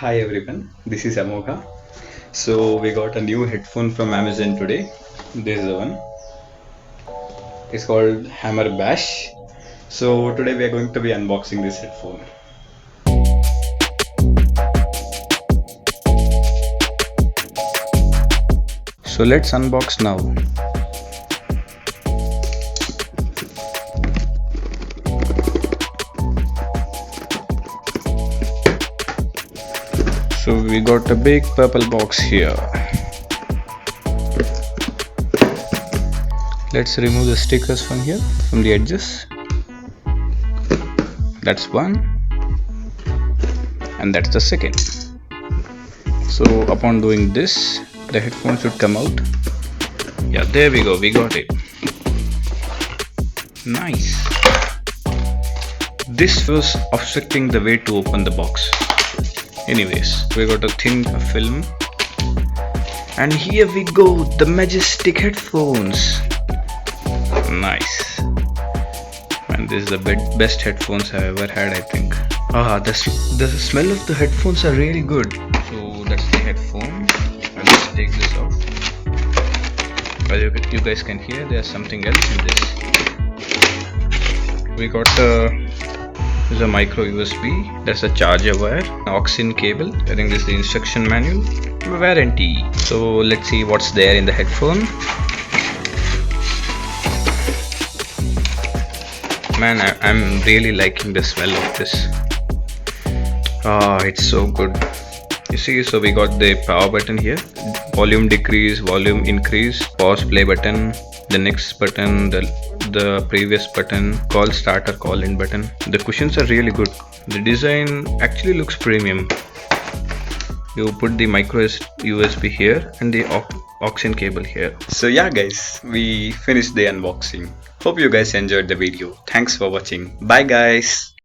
Hi everyone, this is Amogha. So we got a new headphone from Amazon today. This is the one. It's called Hammer Bash. So today we are going to be unboxing this headphone. So let's unbox now. So we got a big purple box here. Let's remove the stickers from here, from the edges. That's one, and that's the second. So upon doing this, the headphone should come out. Yeah, there we go, we got it. Nice. This was obstructing the way to open the box. Anyways, we got a thin film, and here we go, the majestic headphones. Nice. And this is the best headphones I've ever had, I think. The smell of the headphones are really good. So that's the headphone. I'll just take this off. As you guys can hear, there's something else in this. We got there's a micro USB, that's a charger wire, aux-in cable. I think this is the instruction manual, warranty. So let's see what's there in the headphone. Man, I'm really liking the smell of this. It's so good. You see, so we got the power button here, volume decrease, volume increase, pause play button, the next button, the previous button, call starter, call in button. The cushions are really good. The design actually looks premium. You put the micro USB here and the aux-in cable here. So yeah guys, we finished the unboxing. Hope you guys enjoyed the video. Thanks for watching. Bye guys.